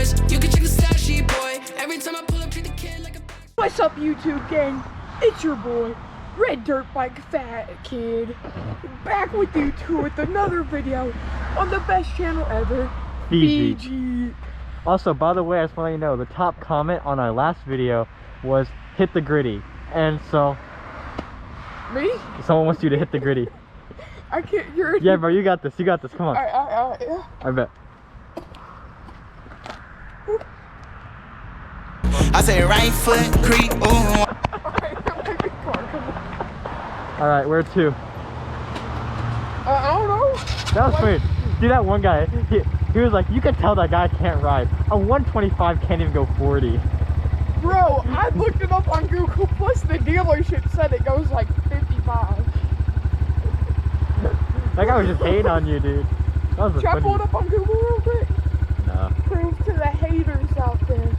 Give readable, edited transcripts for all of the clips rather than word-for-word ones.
bars. You can check the stat sheet, boy. Every time I pull up, treat the kid like a. What's up, YouTube gang? It's your boy, Red Dirt Bike Fat Kid, back with you two with another video on the best channel ever, Fijeep. Also, by the way, I just want to let you know, the top comment on our last video was hit the gritty. And so... Me? Someone wants you to hit the gritty. I can't hear it. Yeah, bro, you got this, come on. Alright, yeah. I bet. I say right foot creep, ooh. Alright, where to? I don't know. That was weird. Dude, that one guy, he was like, you can tell that guy can't ride. A 125 can't even go 40. Bro, I looked it up on Google, plus the dealership said it goes like 55. That guy was just hating on you, dude. That was Should I pull it up on Google real quick? No. Prove to the haters out there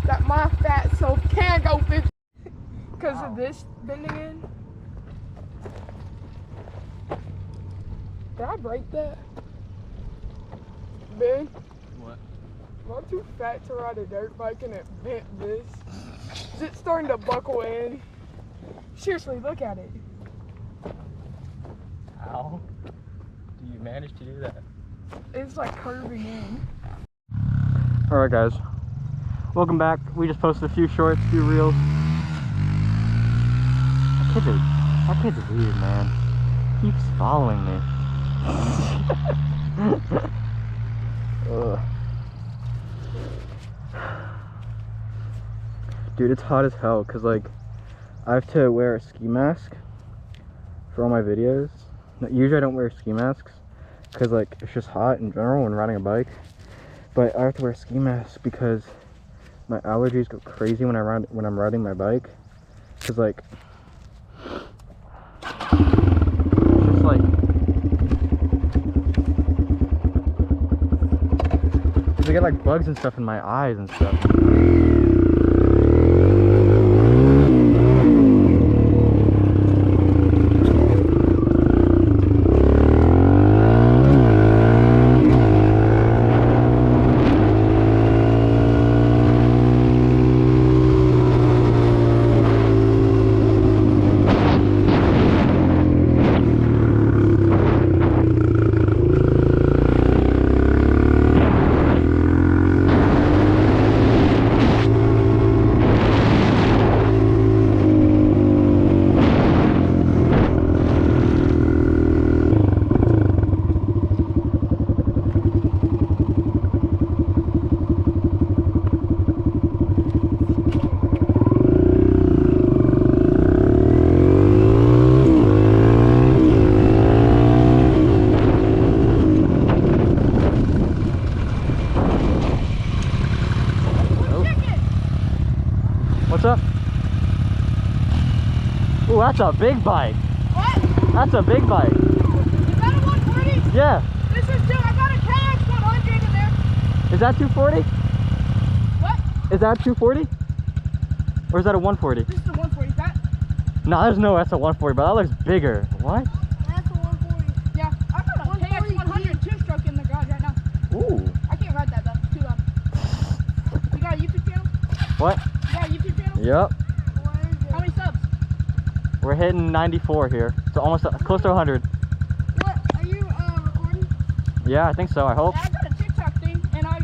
that my fat self can go 50. Because of this bending in. Did I break that? Ben? What? Am I too fat to ride a dirt bike and it bent this? Is it starting to buckle in? Seriously, look at it. How do you manage to do that? It's like curving in. Alright guys, welcome back. We just posted a few shorts, a few reels. That kid's weird, man. He keeps following me. Ugh. Dude, it's hot as hell because like I have to wear a ski mask for all my videos. Usually I don't wear ski masks because like it's just hot in general when riding a bike, but I have to wear a ski mask because my allergies go crazy when I'm riding my bike, because like it's just like I get like bugs and stuff in my eyes and stuff. What's up? Ooh, that's a big bike. What? That's a big bike. Is that a 140? Yeah. This is dude, I got a KX 100 in there. Is that 240? What? Is that 240? Or is that a 140? This is the 140. Is that? No, there's no that's a 140, but that looks bigger. What? That's a 140. Yeah, I got a KX 100 two-stroke in the garage right now. Ooh. I can't ride that though. It's too loud. You got a YouTube channel? What? You got a YouTube channel? Yep. What is it? How many subs? We're hitting 94 here. So almost close to 100. What? Are you recording? Yeah, I think so. I hope. Yeah, I got a TikTok thing and I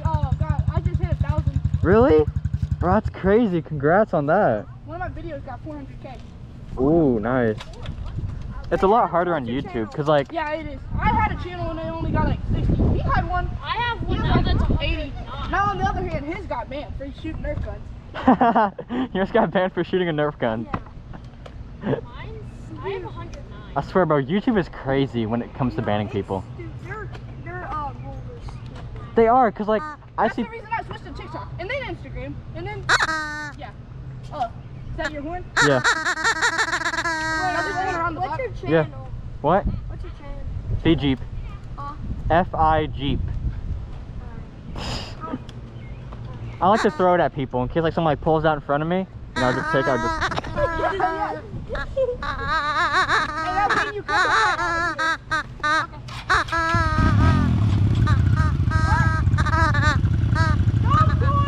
just hit 1,000. Really? Bro, that's crazy. Congrats on that. One of my videos got 400K. Ooh, nice. It's a lot harder on YouTube because like Yeah, it is. I had a channel and they only got like 60. He had one. I have He one had now like that's 80. 109. Now on the other hand, his got banned for shooting Nerf guns. you just got banned for shooting a Nerf gun. Mine's, I have 109. I swear, bro, YouTube is crazy when it comes to banning people. Dude, their rules are stupid. They are, cause like I That's see. the reason I switched to TikTok and then Instagram and then yeah. Oh, is that your horn? Yeah. What's your channel? Yeah. What? What's your channel? Fijeep. F-I Jeep. I like to throw it at people in case like someone like pulls out in front of me. You know, I just take out just. And that's when you come Stop doing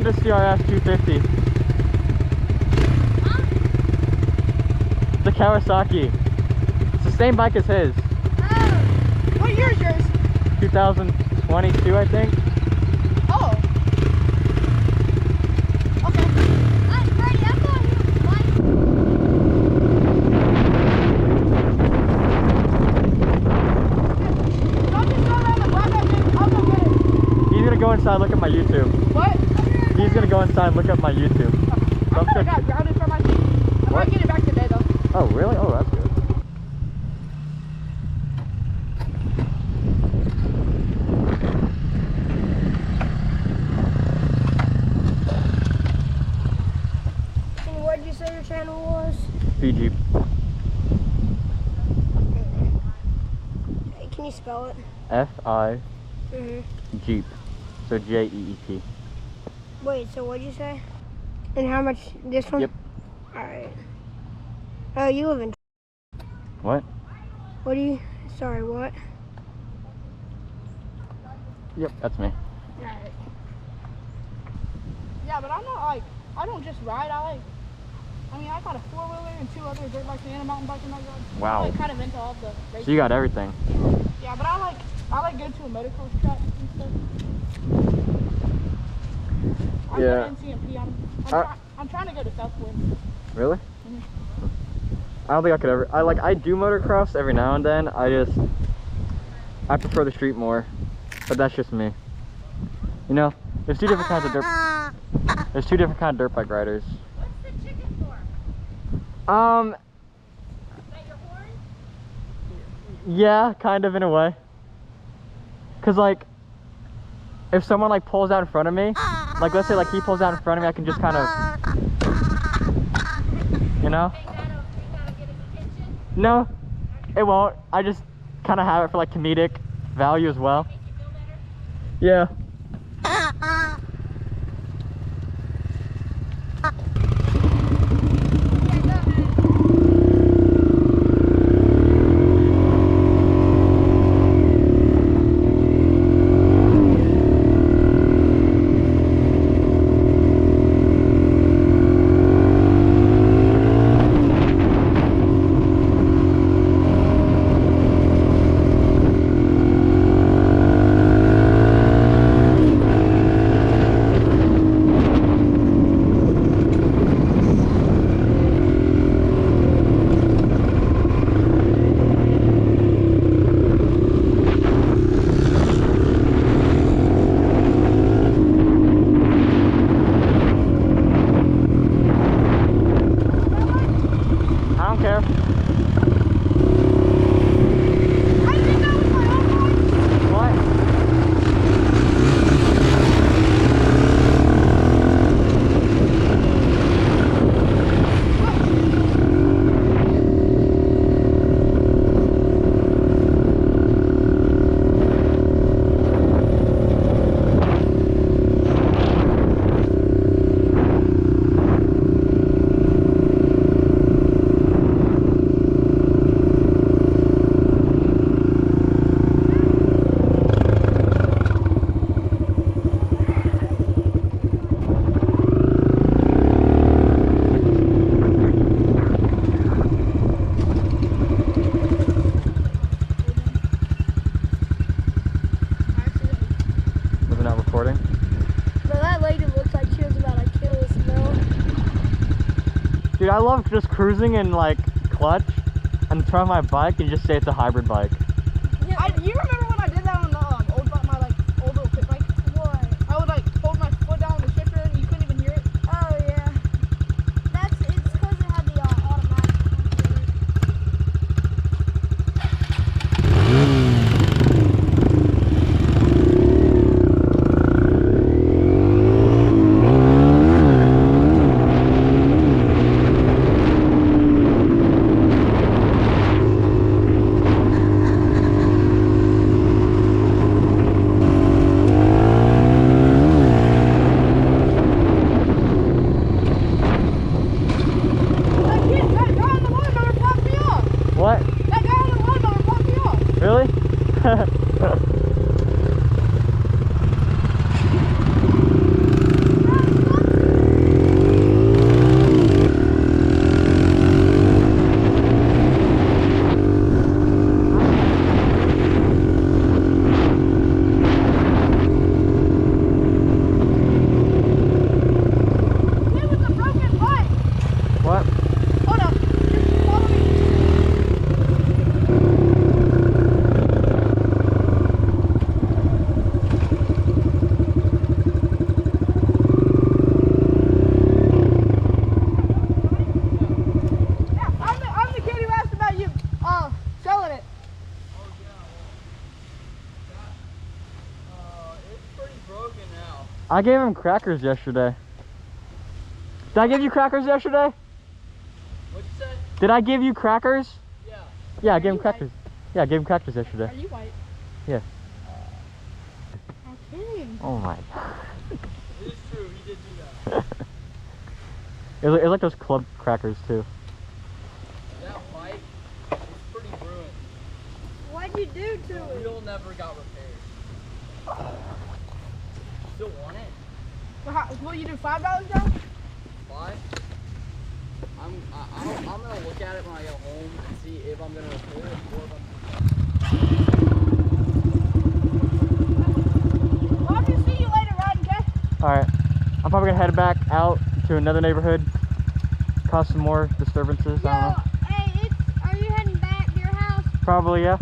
Honda CRF 250. The Kawasaki. It's the same bike as his. What year is yours? 2022, I think. Oh. Okay. Brady, I thought he was white. I'll just go around and grab that thing. I'll go get it. He's gonna go inside, look at my YouTube. What? He's gonna go inside and look up my YouTube. I never got grounded for my feet. I might get it back today though. Oh, really? Oh, that's good. And what did you say your channel was? Fijeep. Can you spell it? F-I Mm-hmm. Jeep. So J-E-E-P. Wait, so what'd you say? And how much this one? Yep. Alright. Oh, you live in... What? What do you... Sorry, what? Yep, that's me. Alright. Yeah, but I'm not like, I don't just ride, I mean, I got a 4-wheeler and 2 other dirt bikes and a mountain bike in my yard. Wow. I'm like kind of into all the racing. So you got everything. Yeah, but I like going to a motocross track and stuff. I'm Yeah. going to NCMP. I'm trying to go to Southwind. Really? I don't think I could ever. I do motocross every now and then. I prefer the street more, but that's just me. You know, there's two different kinds of dirt. There's two different kinds of dirt bike riders. What's the chicken for? Is that your horn? Yeah, kind of in a way. Cause like, if someone like pulls out in front of me, like let's say like he pulls out in front of me, I can just kind of, you know? Think that'll get his attention? No, it won't. I just kind of have it for like comedic value as well. Make you feel better? Yeah. Dude, I love just cruising and like clutch and turn my bike and just say it's a hybrid bike. Yeah. You remember when I did that on the my old little pit bike? What? I would like hold my foot down on the shifter and you couldn't even hear it. Oh yeah. It's because it had the automatic. I gave him crackers yesterday. Did I give you crackers yesterday? What'd you say? Did I give you crackers? Yeah. Yeah, I gave him crackers. Yeah, I gave him crackers yesterday. Are you white? Yeah. Okay. Oh my god. It is true, he did do that. It was like those club crackers too. That bike is pretty ruined. What'd you do to The it? wheel never got repaired. Still want it? Well, what you do, $5 down? 5? I'm gonna look at it when I get home and see if I'm gonna repair it or if I'm Well, I'll just see you later, Rod, okay? Alright. I'm probably gonna head back out to another neighborhood. Cause some more disturbances, I don't know. Hey, are you heading back to your house? Probably, yeah.